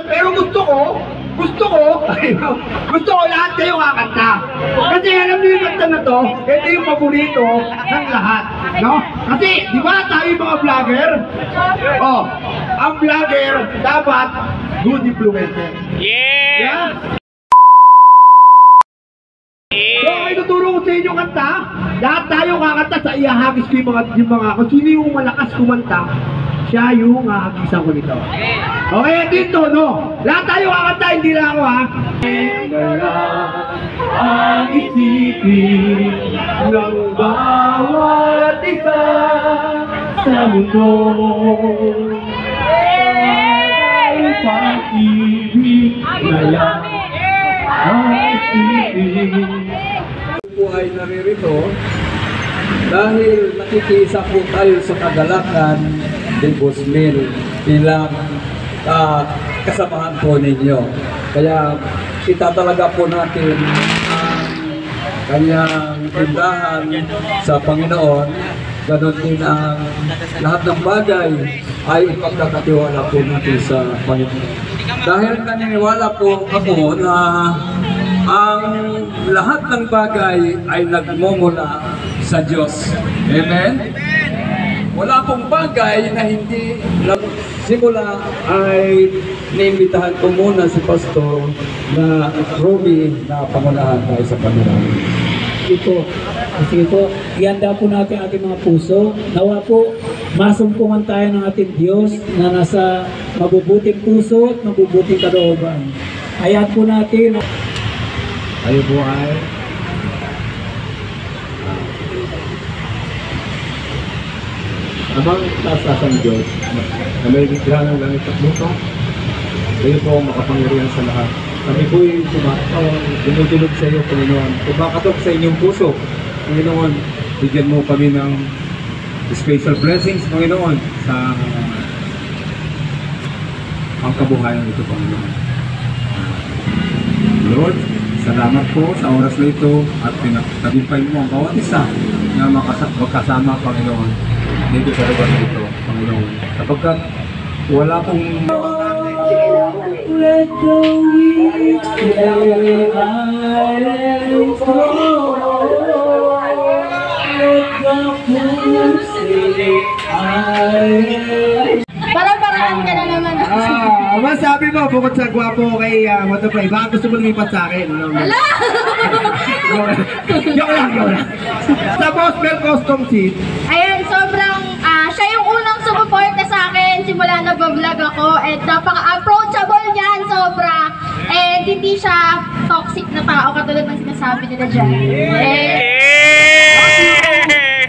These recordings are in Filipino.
pero gusto ko lahat kayo kakanta. Kasi alam niyo yung kanta na to, ito yung paborito ng lahat. No? Kasi, di ba tayo yung mga vlogger? Oh, ang vlogger dapat good influencer. Yeah! So, ituturo ko sa inyo kanta. Lahat tayo kakanta sa ihahagis ko yung mga kung sino yung malakas kumanta, siya yung hahagisan ko nito. Okay, dito, no? Lahat tayo kakanta, hindi lang ako, ha? Ang isipin ng bawat isa sa mundo ay pag-ibig na yan. Ang isipin po ay naririto dahil nakikisa po tayo sa kagalakan ni Boss Mel bilang kasamahan po ninyo. Kaya itatalaga po natin ang kanyang tindahan sa Panginoon. Ganon din ang lahat ng bagay ay ipagkakatiwala po natin sa Panginoon. Dahil naniniwala po ako na ang lahat ng bagay ay nagmumula sa Diyos. Amen? Wala pong bagay na hindi simula ay niimbitahan ko muna si Pastor na Ruby na pangunahan tayo sa Panginoon. Sige po, ihanda po natin ating mga puso. Nawa po, masumpungan tayo ng ating Diyos na nasa mabubuting puso at mabubuting kalooban. Hayaan po natin. Tayo po ay amang taas-tasang Diyos na may bigla ng langit at lupa. Kayo po ang makapangyarihan sa lahat. Kami po'y dumudulog sa iyo, Panginoon. Kumakatok sa inyong puso, Panginoon. Bigyan mo kami ng special blessings, Panginoon, sa ang kabuhayan ito, Panginoon. Lord, salamat po sa oras na ito at pinagtagumpay mo ang bawat isa na magkasama, Panginoon, dito sa lugar na ito, Panginoon. Kapagkat wala pong let the weeds say I'm strong. Let the fool say Parang-paraan ka na naman. Masabi mo, bukod sa gwapo kay Motoplay, baka gusto mo lumipat sa akin. Hala! Joke lang. Sa Boss Mel Custom Seat. Ayan, sobrang, siya yung unang sumuporta sa akin simula na vlog ako. And napaka-approachable niyan, sobra. And hindi siya toxic na tao katulad ng sinasabi nila dyan.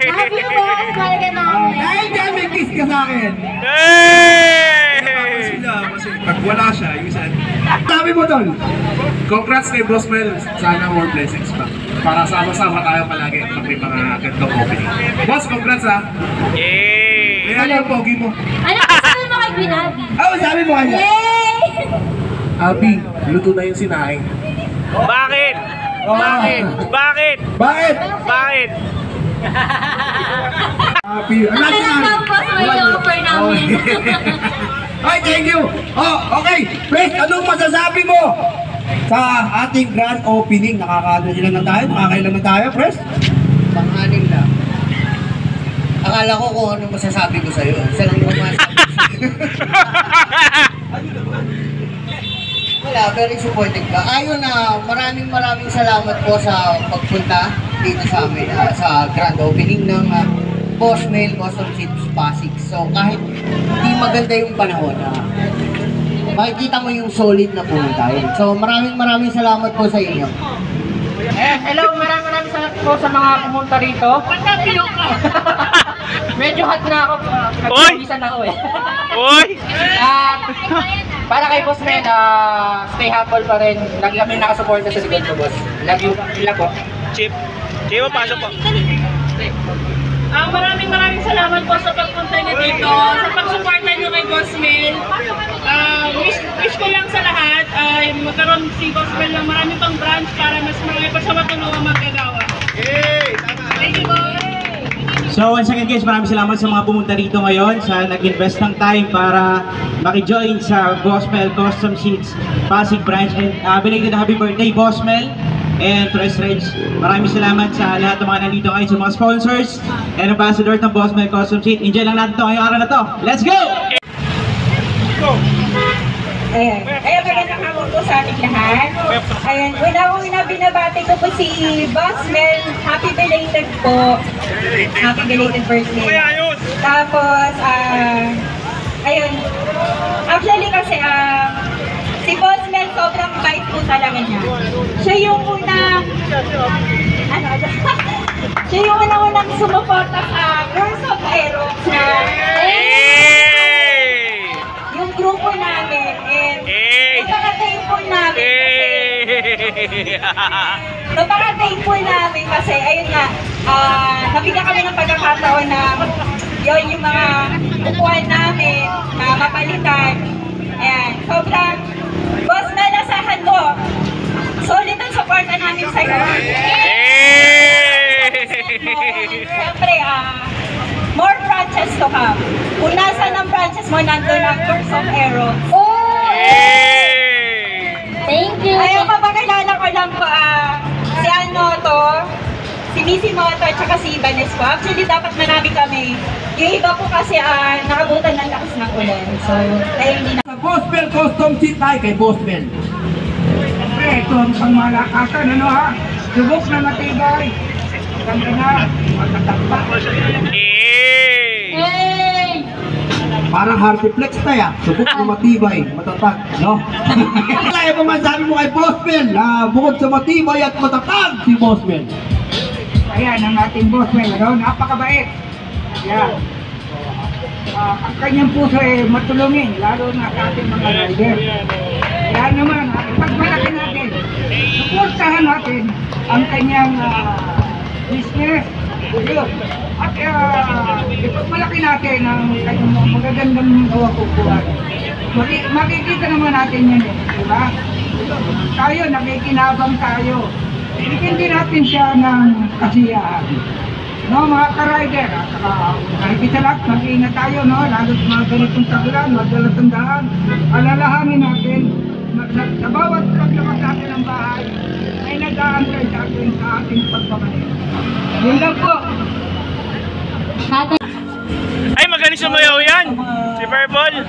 Happy you, boss. Malaga namin. Dahil dyan may kiss ka sa akin. Kasi pag wala siya, yung isa. Sabi mo doon. Congrats kay Boss Mel. Sana more blessings pa. Para sama-sama tayo palagi pag may mga gantong opening. Boss, congrats ha! Kaya yung pogi mo. Ano gusto mo kay Binabi? Sabi mo kanya. Yay! Abi, luto na yung sinaing. Bakit? Bakit? Happy. Ano lang boss, may offer namin. Ay, thank you. Okay. Pres, anong masasabi mo sa ating grand opening? Nakakailan na tayo, Pres? Pang-anim na. Akala ko kung ano masasabi ko sa'yo. Isa lang yung masasabi ko sa'yo. Wala, very supportive ka. Ayun na, maraming salamat po sa pagpunta dito sa amin sa grand opening ng Boss Mel Custom Seats Pasig. So kahit hindi maganda yung panahon, makikita mo yung solid na pumunta. So maraming salamat po sa inyo. Hello, maraming salamat po sa mga pumunta rito. Medyo hot na ako. Nagpagisan ako eh. Oy! Para kay Boss Mel, stay humble pa rin. Lagi kami nakasuporta sa likod ko, boss. Love you. Love po. Chip, pasok po. Maraming salamat po sa pagpunta niyo dito, sa pagsuporta niyo kay Boss Mel. Wish ko lang sa lahat ay magkaroon si Boss Mel ng maraming pang branch para mas marami pa siya matulungan maggagawa. Thank you, boss! So once again guys, maraming salamat sa mga pumunta rito ngayon, sa nag-invest ng time para maki-join sa Boss Mel Custom Seats Pasig Branch. And belated happy birthday Boss Mel and Press Reg. Maraming salamat sa lahat ng mga nandito ngayon, sa mga sponsors and ambassador ng Boss Mel Custom Seat. Enjoy lang natin ito ngayong araw na to. Let's go! Ayan. Kaya magandang hapon po sa ating lahat. Ayan. Una binabati ko po si Boss Mel. Happy belated po. Happy belated birthday. Tapos, ayun. Actually kasi, si Boss Mel sobrang bait po talaga niya. Siya yung unang, siya yung unang sumuporta sa Girls of Aerox na yung grupo namin, and napaka-thankful namin kasi ayun nga, nabigyan kami ng pagkakataon na yun yung mga upuan namin na mapalitan. Ayan, sobrang Boss Mel, asahan mo, solid ang supporta namin sa'yo. Siyempre, more branches to come. Kung nasa ng branches mo, nandun ang Girls of Aerox. Thank you. Ayun, papakilala ko lang po, si si Missy Moto, at saka si Ibanez po. Actually, dapat marami kami. Yung iba po kasi nakabutan ng lakas ng ulan. So, ayun din. Sa Boss Mel Custom Seat tayo kay Boss Mel. Siyempre, ito ang pangmalakasan, ano ha? Subok na matibay. Ganda na, matatakpa. Parang Harpiflex tayo, subok na matibay, matatag, no? Kaya pa man sabi mo kay Boss Mel, bukod sa matibay at matatag, si Boss Mel. Ayan, ang ating Boss Mel, no? Napakabait. Ayan. Ang kanyang puso ay matulungin, lalo na sa ating mga rider. Kaya naman, ipagmalaki natin, suportahan natin ang kanyang business. Yun. At ipagmalaki natin ang kanyang magagandang gawa-kukuhan. Makikita naman natin yan diba? Tayo, nakikinabang tayo. Bigyan din natin siya ng kasiyahan. No, mga ka-rider, kahit isa lahat, mag-iingat tayo, no? Lalo sa mga ganitong tagulan, magdalatandaan, alalahanin natin, sa bawat paglabas natin ng bahay, ay nag-aantay sa ating pagpapalik. Yun lang po. Ay, magaling sumayaw yan! Si Purple!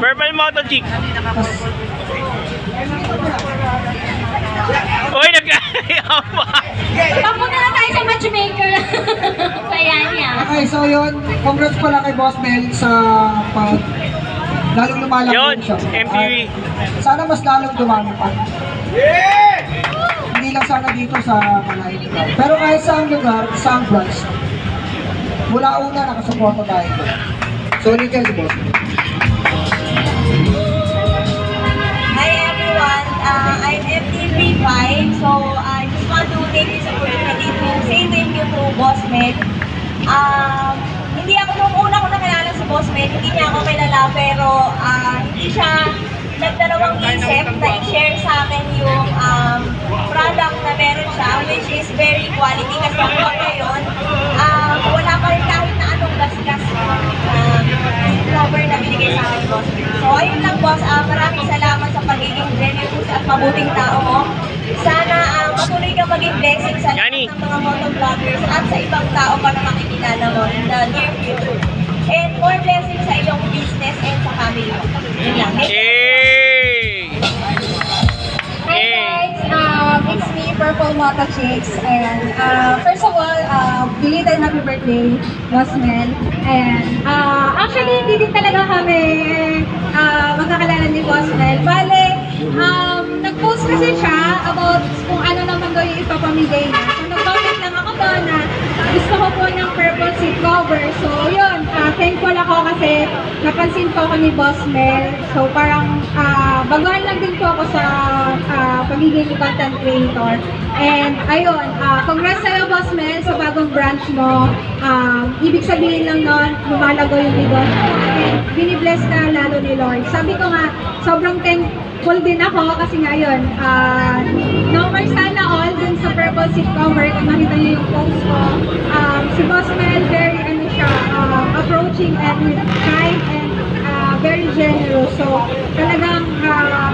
Purple Moto Chick! Uy, nag-ayaw pa! Papunta na tayo sa matchmaker. Kaya niya. Okay, so yun, congrats pala kay Boss Mel sa lalong lumalaki Yun, siya. MTV. Sana mas lalong dumami pa. Hindi lang sana dito sa malaking lugar. Pero kahit saan lugar, saan branch, mula una nakasuporta tayo. So, Nickel, si Boss Mel. Hi everyone, I'm MTV5, so I just want to take this opportunity to say thank you to Boss Mel. Hindi ako nung una ko nakilala si Boss Mel, hindi niya ako kilala, pero hindi siya nagdalawang isip na i-share sa akin yung product na meron siya, which is very quality kasi hanggang ngayon, wala pa rin kahit na anong gas-gas rubber na binigay sa akin, Boss Mel. So ayun lang, boss, maraming salamat sa pagiging generous at mabuting tao mo. Sana patuloy kang maging blessing sa lahat ng mga motovloggers at sa ibang tao pa na makikilala mo in the near future. And more blessings sa iyong business and sa family mo. Yun lang. Hi guys, it's me, Purple Moto Chicks, and first of all, belated happy birthday, Boss Mel. And actually, hindi din talaga kami magkakalala ni Boss Mel. Bale, nag-post kasi siya about kung ano naman daw yung ipapamigay niya. So, nag-comment lang ako doon na gusto ko po ng purple seat cover. So, yun, thankful ako kasi napansin po ako ni Boss Mel. So, parang baguhan lang din po ako sa pagiging content creator. And, ayun, congrats sa'yo, Boss Mel, sa bagong branch mo. Ibig sabihin lang nun, lumalago yung negosyo. And, binibless ka lalo ni Lord. Sabi ko nga, sobrang thankful din ako kasi ngayon, no more sana all dun sa purple seat cover, kung nakita niyo yung post ko. Si Boss Mel, very ano siya, approaching and kind and very generous. So, talagang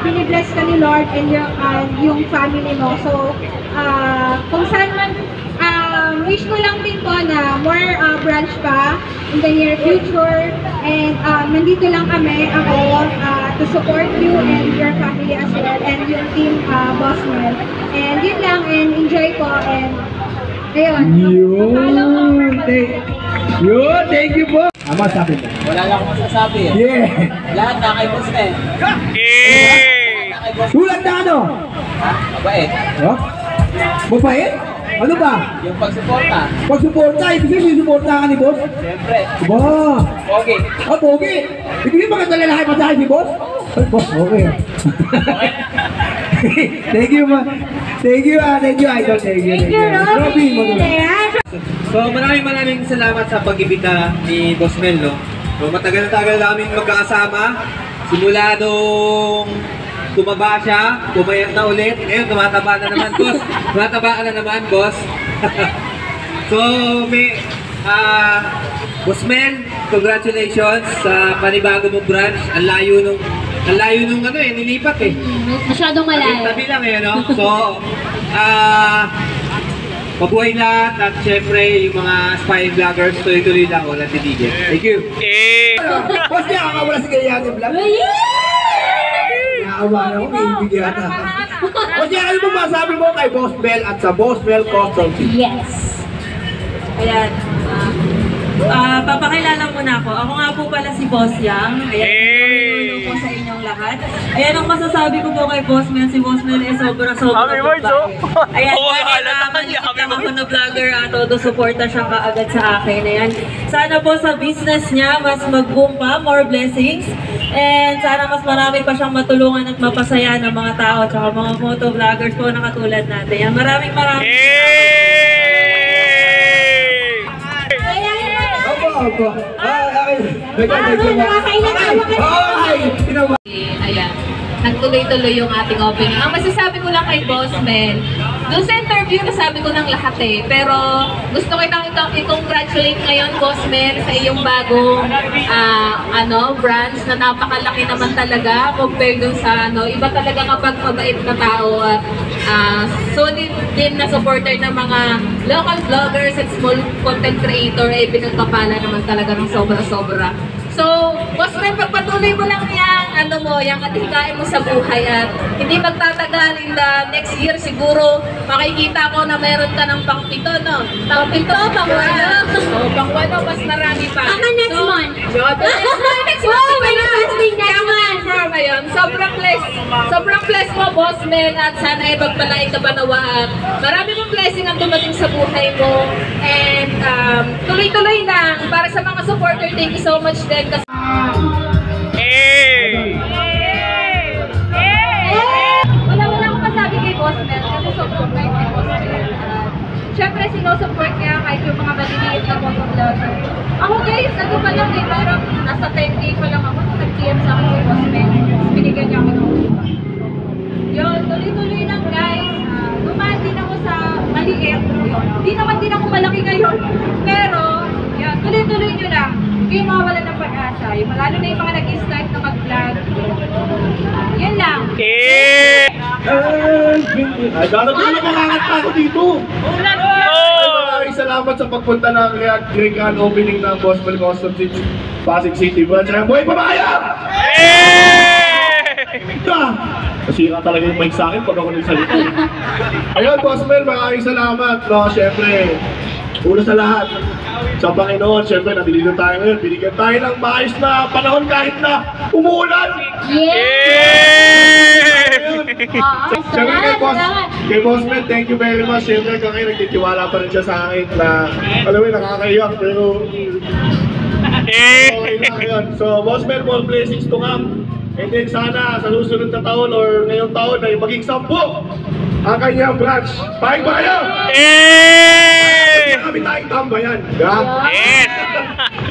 binibless ka ni Lord and yung family mo. So, kung saan man, wish ko lang din po na more branch pa in the near future. And nandito lang kami, ako, to support you and your family as well. And yung team Boss Mel. And yun lang, and enjoy po. And ayun. Thank you po. Ama sabi mo. Wala lang akong masasabi eh. Yeah. Lahat na kay Boss Mel. Sulat na ano? Ha? Mabait. Oh? Mabait? Ano ba? Yung pagsuporta. Pagsuporta, ibig sabihin susuporta ka ni boss? Siyempre. Ba? Okay. Pogi. Ibig maganda lalaki pa sa akin si boss? Ay, boss, okay. Thank you, ma. Thank you, idol. Thank you. Robin, So maraming salamat sa pag-ibita ni Boss Mel, no? So matagal-tagal namin magkakasama. Simula nung tumaba siya, pumayat na ulit. Ngayon, tumataba na naman, boss. Tumataba ka na naman, boss. So, may, Boss Mel, congratulations sa panibago mong branch. Ang layo nung ano eh, nilipat eh. Masyadong malayo. Tabi lang eh, no? So, mabuhay lahat at syempre yung mga aspiring vloggers, tuloy-tuloy lang, walang titigil. Thank you! Boss, di ako wala si Gayanin Vlog. Naawa na ako, may ibigyan na. Boss, ano mo masabi mo kay Boss Mel at sa Boss Mel Custom Seats? Yes. Ayan. Papakilala muna ako. Ako nga po pala si Boss Yang. Ayan, hello po sa inyong lahat. Ayan ang masasabi ko po kay Boss Mel. Si Boss Mel ay sobra Happy birthday, oh! Ayan, kahit maliit lang ako na vlogger, todo suporta siya kaagad sa akin. Ayan. Sana po sa business niya, mas mag-boom pa, more blessings. And sana mas marami pa siyang matulungan at mapasaya ng mga tao at saka mga photo vloggers po na katulad natin. Ayan, maraming Opo. Ayan, nagtuloy-tuloy yung ating opening. Ang masasabi ko lang kay Boss Mel, doon sa interview nasabi ko ng lahat eh. Pero gusto ko i-congratulate ngayon, Boss Mel, sa iyong bagong branch na napakalaki naman talaga compared dun sa iba talaga kapag mabait na tao at solid din na supporter ng mga local vloggers at small content creator ay pinagpapala naman talaga ng sobra-sobra. So, Boss Mel, pagpatuloy mo lang yung atikain mo sa buhay at hindi magtatagal in the next year siguro makikita ko na meron ka ng pang-pito, no? Pang-pito, pang-walo. So, pang-walo, mas marami pa. Next month. Next month. Ayun, sobrang bless mo, Boss Mel, at sana ay pagpalain ka pa nawa at marami mong blessing ang dumating sa buhay mo. And tuloy-tuloy lang para sa mga supporter, thank you so much din kasi wala akong masabi kay Boss Mel kasi sobrang bait kay Boss Mel. Siyempre, sinusupport niya kahit yung mga maliliit na motovlogger. Ako guys, pa lang eh, parang nasa 10K pa lang ako nung nag-PM sa akin kay Boss Mel. Binigyan niya ako ng ulipan. Yun, tuloy-tuloy lang guys. Dumaan din ako sa maliit. Hindi naman din ako malaki ngayon. Pero, yun, tuloy-tuloy nyo lang. Hindi mawawala ng pag-asa. Lalo na yung mga nag-start na mag-vlog. Yan lang. Ay, darating na makakanta ako dito. Maraming salamat sa pagpunta ng Grand Opening ng Boss Mel Custom Seats Pasig City Branch. Buhay pamaya! Kasi nga talaga yung mic sa akin pag ako nagsalita. Ayun, Boss Mel, maraming salamat. No, syempre, una sa lahat, sa Panginoon, syempre, nandito tayo ngayon. Binigyan tayo ng maayos na panahon kahit na umuulan. Syempre kay Boss Mel, thank you very much. Syempre, kami nagtitiwala pa rin siya sa akin na, alam mo, nakakaiyak, pero okay lang yun. So, Boss Mel, more blessings to come. And then sana sa susunod na taon or ngayong taon ay maging 10 ang kanyang branch. Paing bayan! Marami tayong tambayan.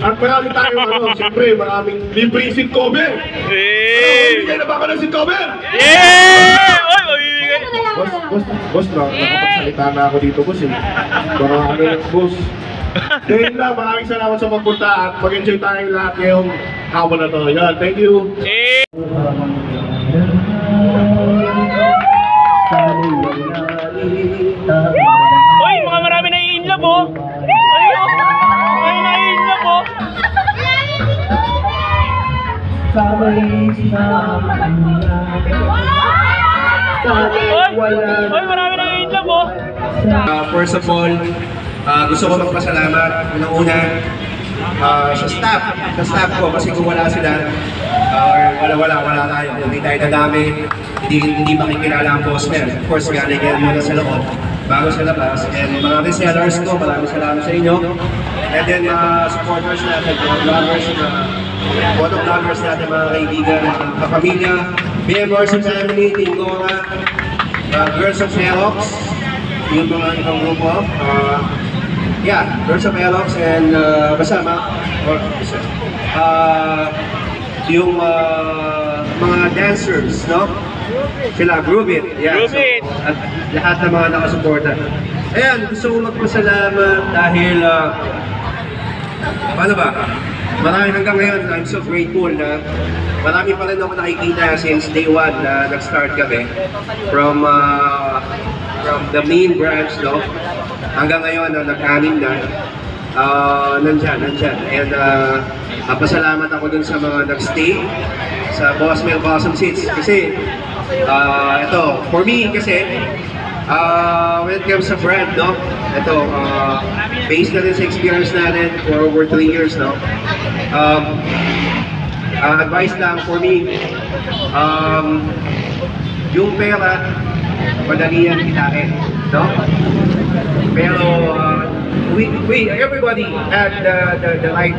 At marami tayong siyempre maraming libreng seat cover. Hindi kayo na ba ako ba ng cover? Yeah! Oy, mabibigay. Boss, nakapagsalita na ako dito, boss eh. Baka ano lang, boss. Dahil lang, maraming salamat sa pagpunta at mag-enjoy tayong lahat ngayong hapon na to. Yan, thank you. Uy, mga marami na i-inlove oh. Ay, na-i-inlove oh. Uy, marami na i-inlove oh. First of all, gusto ko magpasalamat unang-una sa staff ko kasi kung wala sila or wala tayo, hindi tayo nadami, hindi makikilala ang Bossmel. Of course, galing yan muna sa loob bago sa labas. And mga resellers ko, maraming salamat sa inyo. And then supporters natin, mga vloggers, motovloggers natin, mga kaibigan, mga kapamilya, members of family, Team Gora, Girls of Xerox, yung mga ibang grupo. Girls of Xerox and yung mga dancers, no? Sila, Groove It. Yeah, at lahat ng mga nakasuporta. Ayan, gusto ko magpasalamat dahil, paano ba? Marami hanggang ngayon, I'm so grateful na marami pa rin ako nakikita since day one na nag-start kami from the main branch, no? Hanggang ngayon, nag-anim na, nandyan. And pasalamat ako dun sa mga nag-stay sa Bossmel Custom Seats. Kasi, ito, for me kasi, when it comes sa brand, no? Ito, based na rin sa experience natin for over 3 years, no? Advice lang for me, yung pera, madali yan kitain, no? Pero, everybody had the right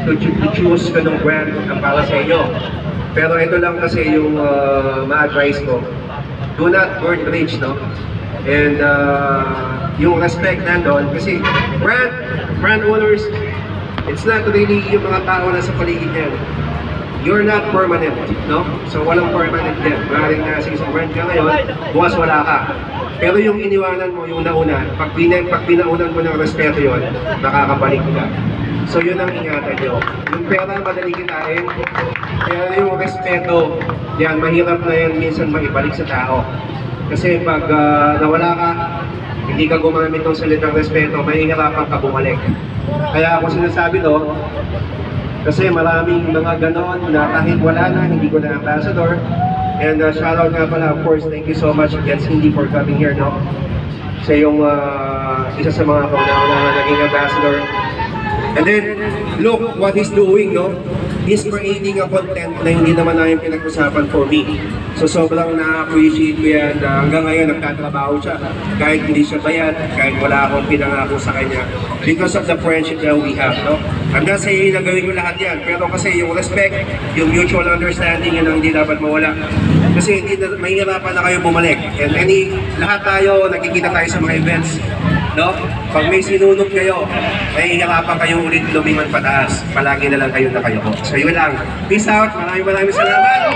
to choose kanong brand ang para sa inyo. Pero ito lang kasi yung ma-advise ko. Do not burn bridge, no? And yung respect nandun, kasi brand owners, it's not really yung mga tao na sa paligid yan. You're not permanent, no? So walang permanent yan. Maraming nasa isang brand ka ngayon, bukas wala ka. Pero yung iniwanan mo, yung nauna, pag pinaunan mo ng respeto yun, nakakabalik ka. So yun ang ingatan nyo. Yung pera madali kitain, kaya yung respeto, yan, mahirap na yan minsan maibalik sa tao. Kasi pag nawala ka, hindi ka gumamit ng salitang respeto, mahihirapan ka bumalik. Kaya ako sinasabi to, kasi maraming mga ganon na kahit wala na, hindi ko na ambassador. And shoutout nga pala, of course, thank you so much again Cindy for coming here, no? Siya yung isa sa mga kauna-una naging ambassador. And then, look what he's doing, no? He's creating a content na hindi naman namin pinag-usapan for me. So sobrang na-appreciate ko yan. Hanggang ngayon, nagtatrabaho siya. Kahit hindi siya bayad, kahit wala akong pinangako sa kanya. Because of the friendship that we have, no? I'm not saying na gawin ko lahat yan, pero kasi yung respect, yung mutual understanding, yun ang hindi dapat mawala. Kasi hindi na, mahihirapan na kayo bumalik. And lahat tayo, nagkikita tayo sa mga events, no? Pag may sinunod kayo, mahihirapan kayo ulit lumingon pataas. Palagi na lang kayo na kayo. So yun lang. Peace out. Maraming salamat.